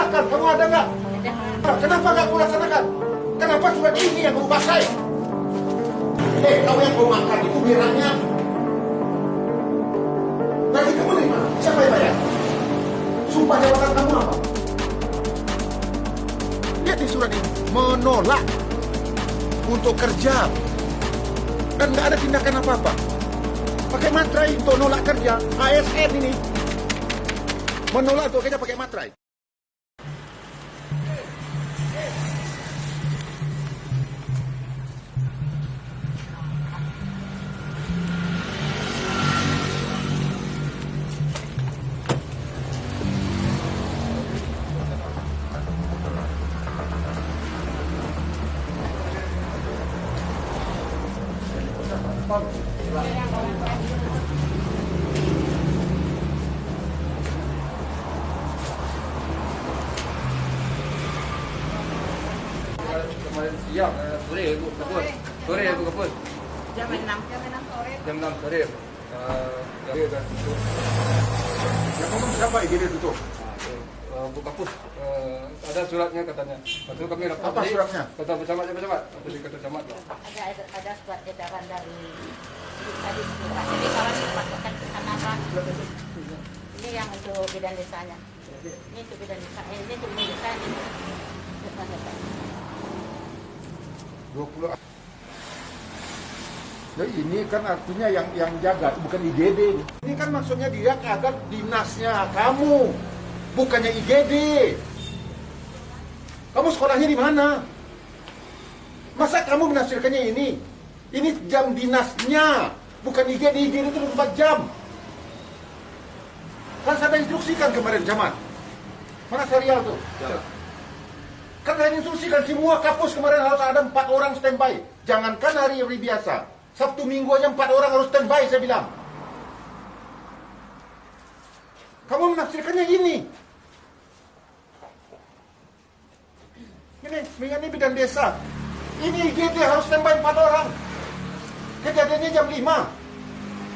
perintahkan, kamu ada nggak? Kenapa nggak kamu laksanakan? Kenapa surat ini yang kamu pakai? Kamu yang mau makan itu biranya. Nanti kamu dari mana? Siapa yang bayar? Sumpah jabatan kamu apa? Lihat di surat ini, menolak untuk kerja dan nggak ada tindakan apa-apa. Pakai materai untuk nolak kerja. ASN ini menolak untuk kerja pakai materai. Kemarin siang, sore Bu Kapus. Sore Bu Kapus. Jam 6 sore. Jam 6 sore. Jadi dah tutup. Yang ngomong siapa IGD tutup? Bu Kapus, ada suratnya katanya. Waktu kami rapat Apa tadi, suratnya? Kata bersama. Apa di kata camat? Ada surat edaran dari tadi surat. Jadi kalau dimasukkan ke sana Pak. Ini yang untuk bidan desanya. Ini untuk bidan desa. Ini untuk bidan desa ini. 20. Jadi ini kan artinya yang jaga, bukan IGD. Ini kan maksudnya dia agar dinasnya kamu, bukannya IGD. Kamu sekolahnya di mana? Masa kamu menafsirkannya ini? Ini jam dinasnya, bukan IGD. IGD itu 24 jam. Kan saya instruksikan kemarin camat. Mana serial tuh? Ya. Kan saya instruksikan semua kapus kemarin harus ada 4 orang standby. Jangankan hari-hari biasa. Sabtu Minggu aja 4 orang harus standby, saya bilang. Kamu menafsirkannya ini. Ini bidan desa. Ini IGD harus standby 4 orang. Kejadiannya jam 5.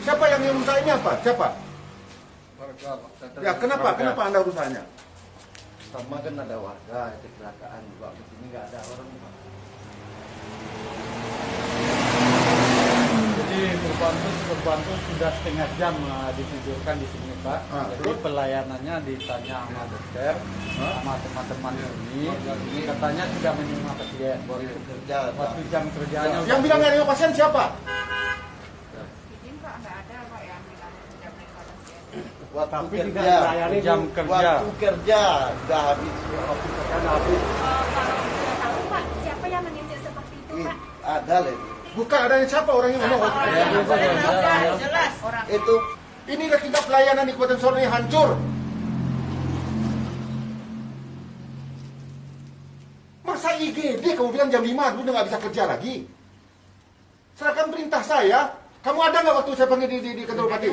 Siapa yang urusan ini apa? Siapa? Warga, Pak. Ya kenapa Anda urusannya? Sama kan ada warga kecelakaan juga di sini nggak ada orang Pak. Jadi korban tuh sudah setengah jam ditidurkan di sini Pak. Jadi terus? pelayanannya ditanya sama dokter, sama teman-teman ini katanya tidak menerima pasien. Kerja Waktu jam kerjanya. Yang bilang nggak ada pasien siapa? Izin Pak nggak ada Pak yang bilang tidak menerima pasien. waktu Tapi tidak kerja, dilayani jam kerja. waktu kerja sudah habis, waktu kerja habis. Kalau tidak tahu Pak, siapa yang menginjil seperti itu Pak? Ada lah itu. Bukan ada siapa orang yang ngomong? Jelas orang. Itu Inilah tingkat pelayanan di Kabupaten Sorong yang hancur. Masa IGD kamu bilang jam 5 udah nggak bisa kerja lagi? Serahkan perintah saya. Kamu ada nggak waktu saya panggil di kantor bupati?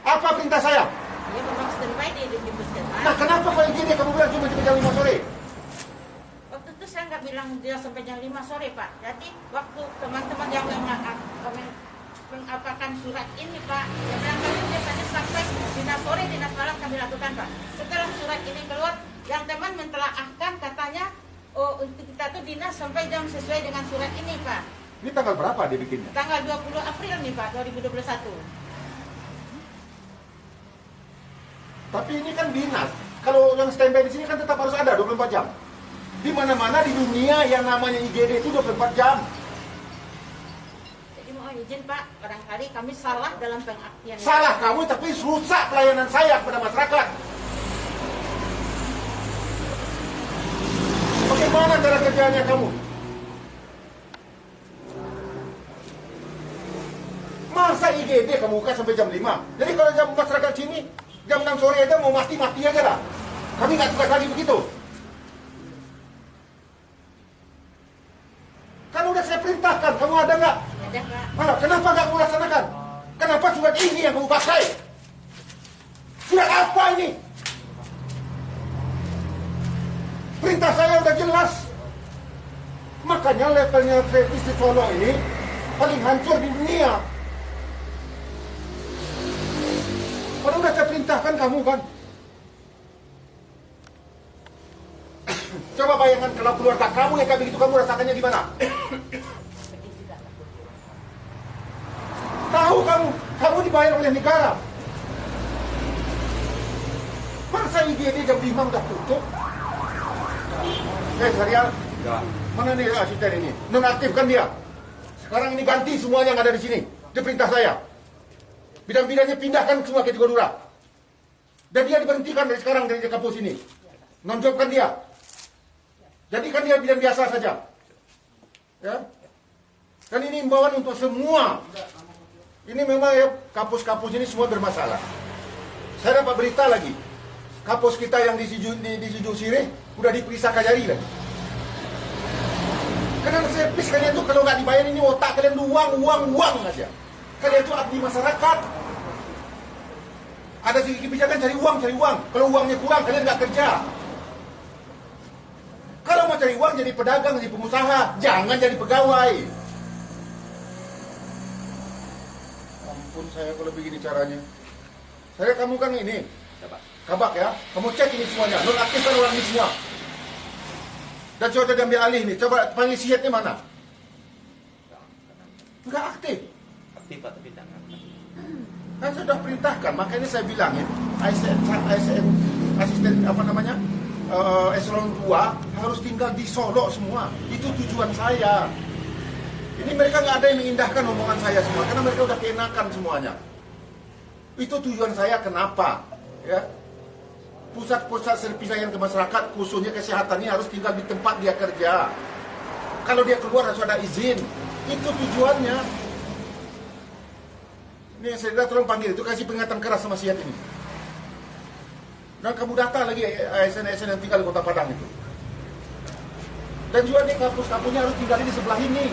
Apa perintah saya? Dia memang standby di puskesmas. Nah kenapa kalau IGD kamu bilang cuma sampai jam 5 sore? Waktu itu saya nggak bilang dia sampai jam 5 sore Pak. Jadi waktu teman-teman yang mengapakan surat ini Pak, dia bilang kami biasanya sampai dinas sore, dinas malam kami lakukan Pak. Setelah surat ini keluar, yang teman mentelaahkan katanya, oh untuk kita tuh dinas sampai jam sesuai dengan surat ini Pak. Ini tanggal berapa dia bikinnya? Tanggal 20 April nih Pak, 2021. Tapi ini kan dinas. Kalau yang standby di sini kan tetap harus ada 24 jam. Di mana-mana di dunia yang namanya IGD itu 24 jam. Jadi mohon izin Pak, barangkali kami salah dalam pengartian. Salah kamu tapi rusak pelayanan saya kepada masyarakat. Bagaimana cara kerjanya kamu? Masa IGD kamu buka sampai jam 5? Jadi kalau jam masyarakat sini, jam 6 sore aja mau mati-mati aja lah. Kami nggak tugas lagi begitu. Kan udah saya perintahkan, kamu ada nggak? Ada Pak. Kenapa nggak kamu laksanakan? Kenapa surat ini yang kamu pakai? Surat apa ini? Perintah saya udah jelas. Makanya levelnya Travis di Solo ini paling hancur di dunia. Kalau udah saya perintahkan kamu kan. Coba bayangkan kalau keluarga kamu yang kayak begitu, kamu rasakannya gimana? Tahu kamu dibayar oleh negara. Masa IGD jam 5 udah tutup? Serial? Enggak. Mana nih asisten ini? Nonaktifkan dia. Sekarang ini ganti semuanya yang ada di sini. Itu perintah saya. Bidang-bidangnya pindahkan semua ke Tigodura. Dan dia diberhentikan dari sekarang dari kampus ini. Nonjobkan dia. Jadikan dia bidang biasa saja. Ya. Dan ini imbauan untuk semua. Ini memang ya, kampus-kampus ini semua bermasalah. Saya dapat berita lagi. Kampus kita yang di Siju Sirih udah diperiksa Kajari lagi. Karena servis kalian tuh kalau nggak dibayar ini otak kalian tuh uang aja. Kalian tuh abdi masyarakat. Ada segi kebijakan cari uang. Kalau uangnya kurang kalian nggak kerja. Kalau mau cari uang jadi pedagang, jadi pengusaha, jangan jadi pegawai. Ampun saya kalau begini caranya. Kamu kan ini, kabak ya. Kamu cek ini semuanya, nonaktifkan orang ini semua. Dan coba diambil alih nih, coba panggil sihatnya mana? Enggak aktif. Aktif Pak, tapi tidak aktif. Kan sudah perintahkan, makanya saya bilangin asisten apa namanya eselon 2 harus tinggal di Solo semua. Itu tujuan saya. Ini mereka nggak ada yang mengindahkan omongan saya semua, karena mereka udah keenakan semuanya. Itu tujuan saya kenapa? Ya, pusat-pusat servis layanan ke masyarakat, khususnya kesehatan ini harus tinggal di tempat dia kerja. Kalau dia keluar harus ada izin. Itu tujuannya. Ini yang saya tolong panggil itu, kasih peringatan keras sama sihat ini. Dan kamu data lagi ASN-ASN yang tinggal di Kota Padang itu. Dan juga nih kampus-kampusnya harus tinggal di sebelah ini.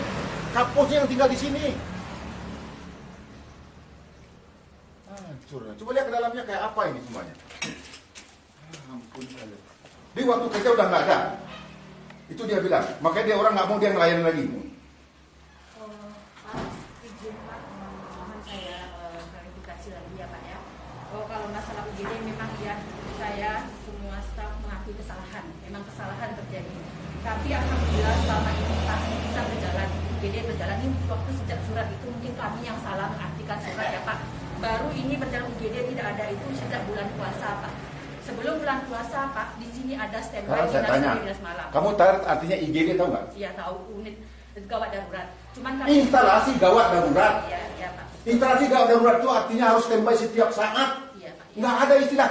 Kampusnya yang tinggal di sini. Hancur. Coba lihat ke dalamnya kayak apa ini semuanya. Ampun saja. Di waktu kerja udah nggak ada. Itu dia bilang. Makanya dia orang nggak mau dia ngelayan lagi. Izin Pak, mohon saya klarifikasi lagi ya Pak ya. Kalau masalah UGD memang ya saya semua staf mengakui kesalahan. Memang kesalahan terjadi. Tapi alhamdulillah selama ini Pak bisa berjalan. UGD berjalan ini waktu sejak surat itu mungkin kami yang salah mengartikan surat ya Pak. Baru ini berjalan UGD tidak ada itu sejak bulan puasa Pak. Sebelum bulan puasa Pak, di sini ada standby dinas malam. Kamu tahu artinya IGD tahu nggak? Iya tahu, unit gawat darurat. Cuman kami Instalasi gawat darurat. Iya Pak. Instalasi gawat darurat itu artinya harus standby setiap saat. Iya Pak. Nggak ada istilah.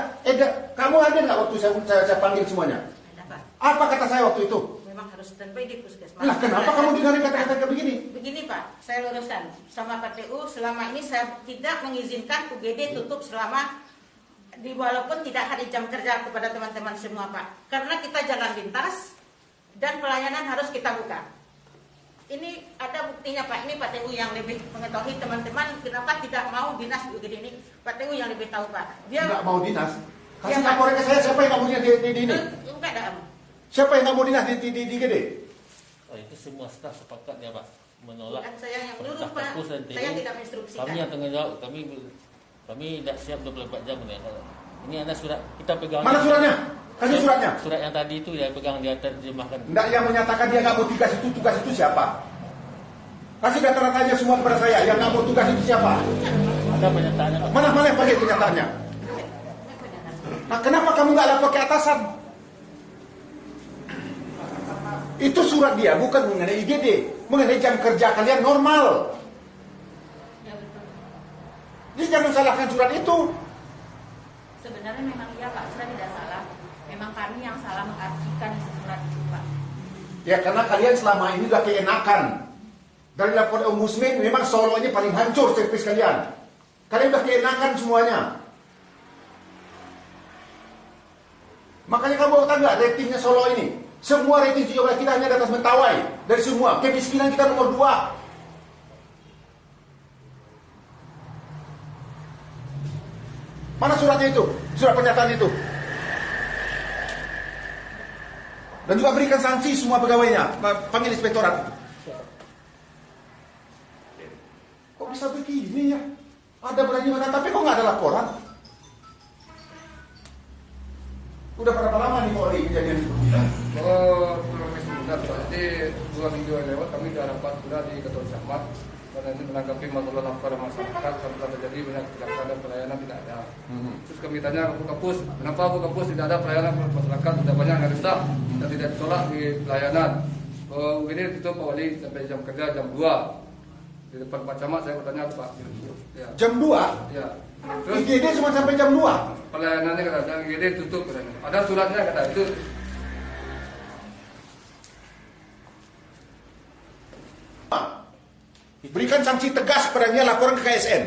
Kamu ada nggak waktu saya panggil semuanya? Ada Pak. Apa kata saya waktu itu? Memang harus standby di puskesmas. Lah kenapa kamu dengarin kata-kata kayak begini? Begini Pak, saya luruskan sama KPU selama ini saya tidak mengizinkan UGD tutup selama walaupun tidak hari jam kerja kepada teman-teman semua Pak. Karena kita jalan lintas dan pelayanan harus kita buka. Ini ada buktinya Pak, ini Pak TU yang lebih mengetahui teman-teman kenapa tidak mau dinas UGD ini. Pak TU yang lebih tahu Pak. Dia Nggak mau dinas? Kasih Iya, Pak. laporan ke saya, siapa yang nggak mau dinas di ini? Enggak ada. Siapa yang nggak mau dinas di IGD? Oh, itu semua staf sepakat ya Pak menolak. Bukan saya yang perintah nyuruh Pak. kampus dan TU. Saya tidak menginstruksikan. Kami yang tanggung jawab. Kami tidak siap 24 jam ya. Ini ada surat kita pegang. Mana suratnya? Kasih suratnya. Surat yang tadi itu dia pegang, dia terjemahkan. Nggak, yang menyatakan dia nggak mau tugas itu siapa? Kasih data-datanya semua kepada saya. Yang nggak mau tugas itu siapa? Ada pernyataannya Pak. Mana pakai kenyataannya? Nah, kenapa kamu nggak lapor ke atasan? Itu surat dia, bukan mengenai IGD, mengenai jam kerja kalian normal. Ya betul. Jadi jangan salahkan surat itu. Sebenarnya memang iya Pak, surat tidak salah. Memang kami yang salah mengartikan surat itu Pak. Ya karena kalian selama ini udah keenakan. Dari laporan Ombudsman memang Solo ini paling hancur servis kalian. Kalian udah keenakan semuanya. Makanya kamu tahu nggak ratingnya Solo ini? Semua rating 17 kita hanya di atas Mentawai. Dari semua, kemiskinan kita nomor 2. Mana suratnya itu? Surat pernyataan itu. Dan juga berikan sanksi semua pegawainya. Panggil inspektorat. Kok bisa begini ya? Ada berani mana, tapi kok nggak ada laporan? Udah berapa lama nih Polri kejadian seperti ini? 2 minggu yang lewat kami sudah rapat sudah di Ketua Camat karena ini menanggapi masalah laporan masyarakat karena terjadi banyak kecelakaan dan pelayanan tidak ada. Terus kami tanya ke Bu Kapus, kenapa Bu Kapus tidak ada pelayanan masyarakat, sudah banyak yang rusak dan tidak ditolak di pelayanan. Ini tutup Pak Wali sampai jam kerja jam 2 di depan Pak Camat. Saya bertanya Pak. Ya. Jam 2? Ya. Terus IGD cuma sampai jam 2? Pelayanannya kata IGD tutup katanya. Ada suratnya kata itu. Berikan sanksi tegas kepadanya, laporan ke KSN.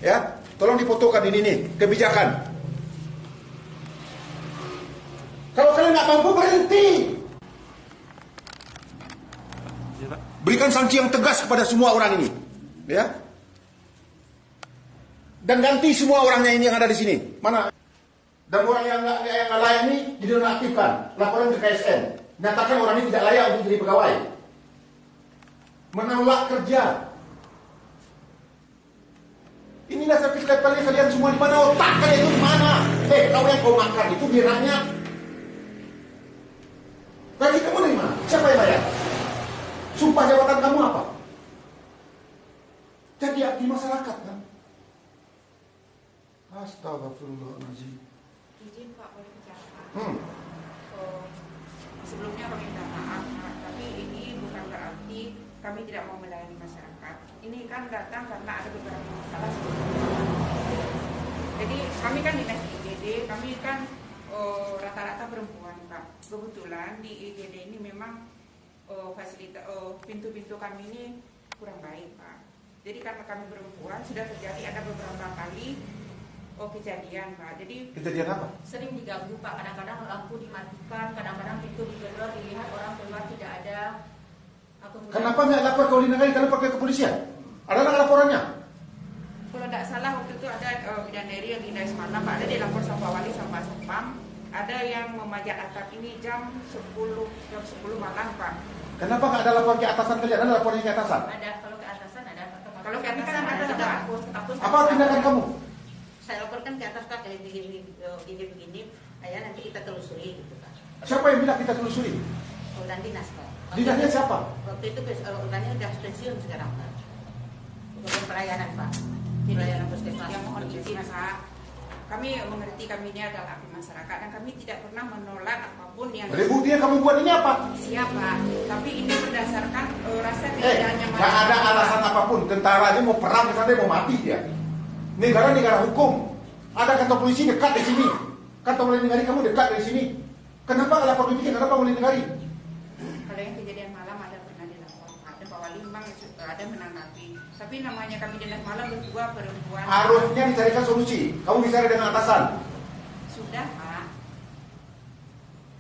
Ya, tolong difotokan ini nih kebijakan. Kalau kalian nggak mampu berhenti. Berikan sanksi yang tegas kepada semua orang ini, ya. Dan ganti semua orangnya ini yang ada di sini. Mana? Dan orang yang nggak layak ini dinonaktifkan, laporan ke KSN. Nyatakan orang ini tidak layak untuk jadi pegawai. Menolak kerja. Inilah sertifikat kalian semua di mana, otak kalian itu di mana? Kau yang kau makan itu biraknya. Gaji kamu dari mana? Siapa yang bayar? Sumpah jabatan kamu apa? Jadi abdi masyarakat kan? Astagfirullahaladzim. Izin Pak, boleh bicara Pak? Sebelumnya kami minta maaf Pak, tapi ini bukan berarti kami tidak mau melayani masyarakat. Ini kan datang karena ada beberapa masalah sebelumnya. Jadi kami kan dinas IGD, kami kan rata-rata perempuan Pak. Kebetulan di IGD ini memang fasilitas pintu-pintu kami ini kurang baik Pak. Jadi karena kami perempuan sudah terjadi ada beberapa kali kejadian Pak. Jadi kejadian apa? Sering diganggu Pak, kadang-kadang lampu dimatikan, kadang-kadang pintu digedor, dilihat orang keluar tidak ada. Kenapa nggak lapor ke Wali Negari? Karena pakai kepolisian. Ada nggak laporannya? Kalau tidak salah waktu itu ada bidadari yang di Semalam Pak, ada dilapor sama Wali sama Satpam. Ada yang memajak atap ini jam 10 malam Pak. Kenapa nggak ada laporan ke atasan kalian? Ada laporannya ke atasan? Ada, kalau ke atasan ada. Kalau ke atasan ada sudah. Apa tindakan kamu? Saya laporkan ke atas Pak, kayak begini, ayah nanti kita telusuri gitu Pak. Siapa yang bilang kita telusuri? Urusan dinas Pak. Dinasnya siapa? Waktu itu urusannya udah pensiun sekarang Pak. Urusan pelayanan Pak. Jadi Pelayanan puskesmas. yang mohon izin Pak, kami mengerti kami ini adalah abdi masyarakat dan kami tidak pernah menolak apapun yang Jadi buktinya kamu buat ini apa? siapa. Tapi ini berdasarkan rasa tidak nyaman. Nggak ada alasan apapun. Tentara aja mau perang ke sana, mau mati dia. Negara hukum. Ada kantor polisi dekat di sini. Kantor Wali Negari kamu dekat dari sini. Kenapa nggak lapor demikian? Kenapa Wali Negari? Kalau yang kejadian malam ada pernah dilapor ada Pak Wali memang ada menanggapi. Tapi namanya kami dinas malam berdua perempuan. Harusnya dicarikan solusi. Kamu bicara dengan atasan. Sudah Pak.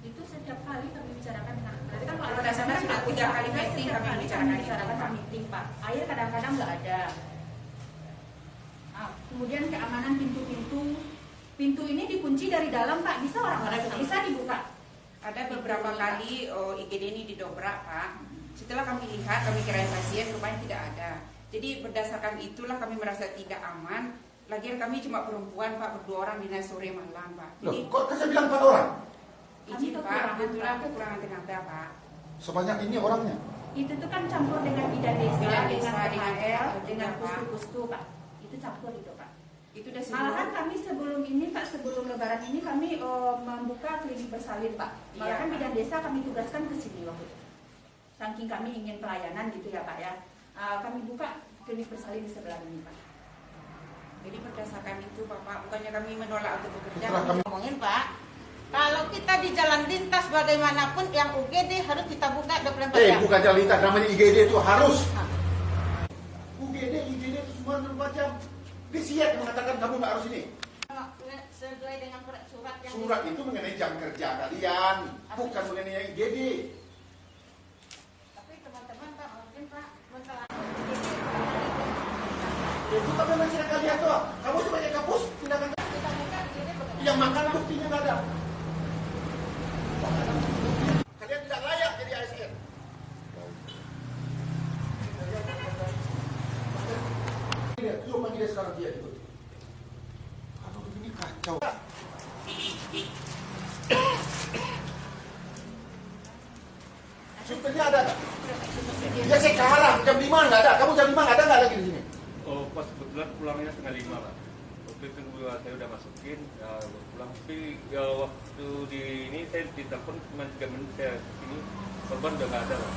Itu setiap kali kami bicarakan dengan atasan. Kan Kalau dasarnya sudah 3 kali meeting kami bicarakan meeting Pak. Air kadang-kadang nggak ada. Kemudian keamanan pintu ini dikunci dari dalam Pak, bisa orang bisa dibuka. Ada beberapa kali IGD ini didobrak Pak. Setelah kami lihat, kami kirain pasien, rupanya tidak ada. Jadi berdasarkan itulah kami merasa tidak aman. Lagian kami cuma perempuan Pak, berdua orang dinas sore malam Pak. Loh, Jadi kok saya bilang 4 orang? izin Pak, kebetulan kekurangan tenaga Pak. Sebanyak ini orangnya. Itu tuh kan campur dengan bidan desa, Bidan dengan desa, dengan PKL, PKL, dengan Pak. pustu-pustu Pak. Itu campur itu Pak. Itu udah Malahan kami sebelum ini Pak, sebelum lebaran ini kami membuka klinik bersalin Pak. Malahan Iya, bidan desa kami tugaskan ke sini waktu itu. Saking kami ingin pelayanan gitu ya Pak ya. Kami buka klinik bersalin di sebelah ini Pak. Jadi berdasarkan itu Bapak, bukannya kami menolak untuk bekerja. Itulah kami. Ngomongin Pak, kalau kita di jalan lintas bagaimanapun yang UGD harus kita buka 24 jam. Bukan jalan lintas, namanya IGD itu harus. UGD, IGD itu semua 24 jam. Disiap mengatakan kamu nggak harus ini. Sesuai dengan surat yang Surat itu mengenai jam kerja kalian, bukan mengenai IGD. Tapi teman-teman Pak, mungkin Pak masalah Itu tapi masyarakat kalian tuh. Kamu sebagai kapus tindakan kita buka IGD yang makan buktinya nggak ada. Kalian tidak layak jadi ASN. Coba dia sekarang dia ikut. Kalau begini kacau. Supirnya ada nggak? Ya sekarang jam 5 nggak ada. Kamu jam 5 nggak ada nggak lagi di sini? Oh, pas kebetulan pulangnya setengah 5 Pak. Waktu itu saya udah masukin, ya pulang. Tapi ya waktu di ini saya ditelepon cuma 3 menit saya kesini, korban udah nggak ada Pak.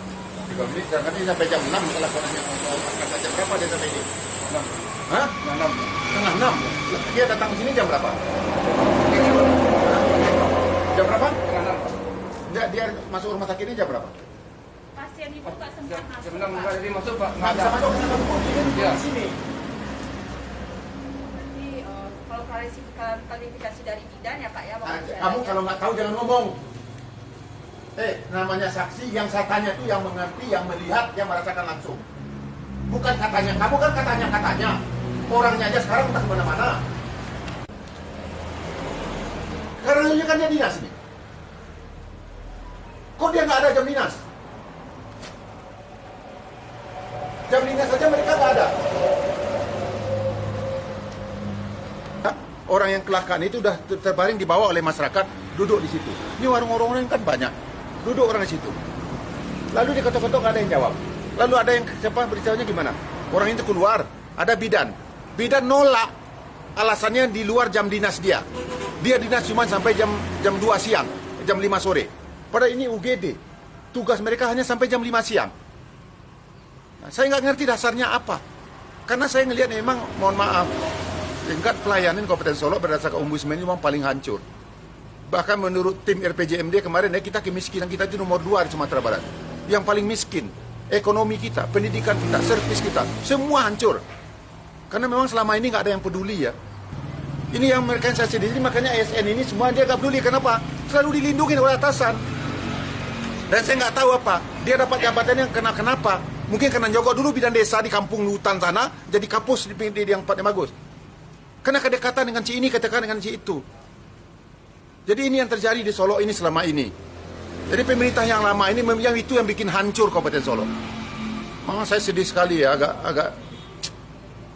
3 menit, nanti sampai jam 6 kalau angkat jam berapa dia sampai ini? 6. Hah? Setengah 6. Dia datang ke sini jam berapa? Jam berapa? Setengah 6. Dia masuk rumah sakit ini jam berapa? Pasien itu nggak sempat Jam masuk, 6 Pak. enggak jadi masuk Pak. Nggak bisa masuk karena kamu Iya. di sini. Jadi kalau klarifikasi dari bidan ya Pak ya. Kamu kalau nggak tahu jangan ngomong. Namanya saksi yang saya tanya itu yang mengerti, yang melihat, yang merasakan langsung. Bukan katanya, kamu kan katanya. Orangnya aja sekarang entah kemana-mana. Karena ini kan dia dinas nih. Kok dia nggak ada jam dinas? Jam dinas saja mereka nggak ada. Orang yang kecelakaan itu sudah terbaring dibawa oleh masyarakat, duduk di situ. Ini warung-warung kan banyak, duduk orang di situ. Lalu diketok-ketok nggak ada yang jawab. Lalu ada yang siapa beritanya gimana? Orang itu keluar, ada bidan. Bidan nolak, alasannya di luar jam dinas dia. Dia dinas cuma sampai jam 2 siang, jam 5 sore. Padahal ini UGD, tugas mereka hanya sampai jam 5 siang. Nah, saya nggak ngerti dasarnya apa. Karena saya ngelihat memang, mohon maaf, tingkat pelayanan Kabupaten Solo berdasarkan Ombudsman ini memang paling hancur. Bahkan menurut tim RPJMD kemarin, kita kemiskinan kita itu nomor 2 di Sumatera Barat. Yang paling miskin, ekonomi kita, pendidikan kita, servis kita, semua hancur. Karena memang selama ini nggak ada yang peduli ya. Ini yang mereka yang saya sendiri, makanya ASN ini semua dia nggak peduli. Kenapa? Selalu dilindungi oleh atasan. Dan saya nggak tahu apa, dia dapat jabatan yang kenapa? Mungkin karena jogok dulu bidan desa di kampung hutan sana, jadi kapus di yang tempatnya bagus. Karena kedekatan dengan si ini, kedekatan dengan si itu. Jadi ini yang terjadi di Solo ini selama ini. Jadi pemerintah yang lama ini yang itu yang bikin hancur Kabupaten Solo. Memang saya sedih sekali ya, agak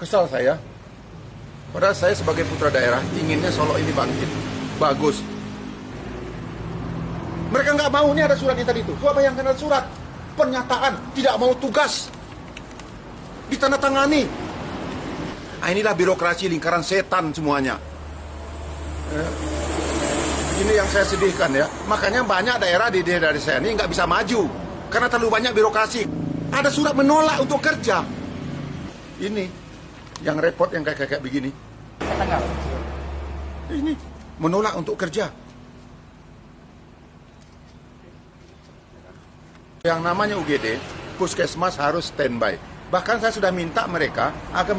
kesal saya. Padahal saya sebagai putra daerah inginnya Solo ini bangkit, bagus. Mereka nggak mau, nih ada surat yang tadi itu. Coba bayangkan ada surat pernyataan tidak mau tugas, ditandatangani. Nah, inilah birokrasi lingkaran setan semuanya. Ini yang saya sedihkan ya. Makanya banyak daerah di daerah saya ini nggak bisa maju karena terlalu banyak birokrasi. Ada surat menolak untuk kerja. Ini yang repot yang kayak begini. Ini menolak untuk kerja. Yang namanya UGD, puskesmas harus standby. Bahkan saya sudah minta mereka agar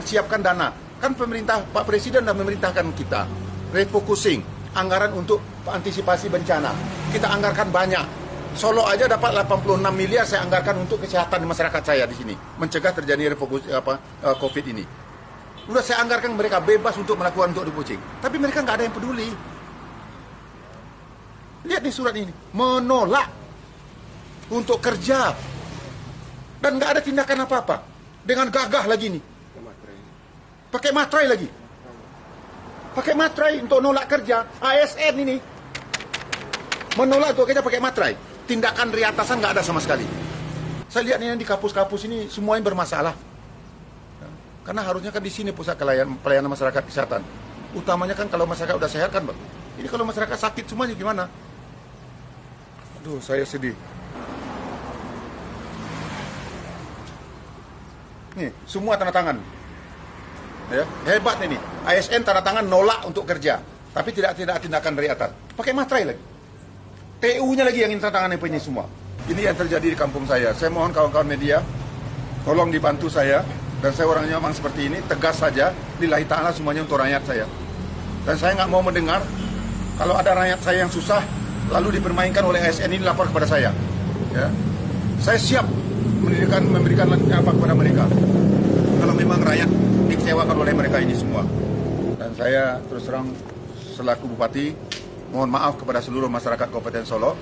siapkan dana. Kan pemerintah, Pak Presiden sudah memerintahkan kita refocusing anggaran untuk antisipasi bencana. Kita anggarkan banyak. Solo aja dapat 86 miliar saya anggarkan untuk kesehatan masyarakat saya di sini, mencegah terjadi COVID ini. Udah saya anggarkan mereka bebas untuk melakukan untuk refocusing. Tapi mereka nggak ada yang peduli. Lihat nih surat ini, menolak untuk kerja. Dan nggak ada tindakan apa-apa. Dengan gagah lagi nih. Pakai materai lagi. Pakai materai untuk nolak kerja. ASN ini menolak untuk kerja pakai materai. Tindakan riatasan nggak ada sama sekali. Saya lihat ini di kampus-kampus ini semuanya bermasalah. Karena harusnya kan di sini pusat pelayanan masyarakat kesehatan. Utamanya kan kalau masyarakat udah sehat kan, Bang. Ini kalau masyarakat sakit semuanya gimana? Aduh, saya sedih. Nih, semua tanda tangan. Ya, hebat ini. ASN tanda tangan nolak untuk kerja, tapi tidak tindakan dari atas. Pakai materai lagi. TU-nya lagi yang tanda tangan ini semua. Ini yang terjadi di kampung saya. Saya mohon kawan-kawan media, tolong dibantu saya. Dan saya orangnya memang seperti ini, tegas saja. Lillahi ta'ala semuanya untuk rakyat saya. Dan saya nggak mau mendengar kalau ada rakyat saya yang susah, lalu dipermainkan oleh ASN ini lapor kepada saya. Ya. Saya siap memberikan apa kepada mereka kalau memang rakyat dikecewakan oleh mereka ini semua. Dan saya terus terang selaku Bupati mohon maaf kepada seluruh masyarakat Kabupaten Solo,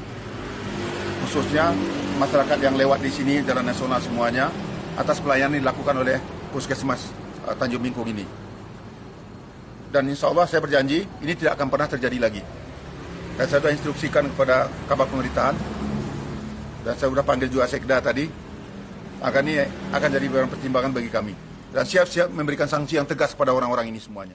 khususnya masyarakat yang lewat di sini jalan nasional semuanya, atas pelayanan yang dilakukan oleh Puskesmas Tanjung Bingkung ini. Dan insya Allah saya berjanji ini tidak akan pernah terjadi lagi. Dan saya sudah instruksikan kepada Kabak Pemerintahan Dan saya sudah panggil juga Sekda tadi. Ini akan jadi bahan pertimbangan bagi kami. Dan siap-siap memberikan sanksi yang tegas pada orang-orang ini semuanya.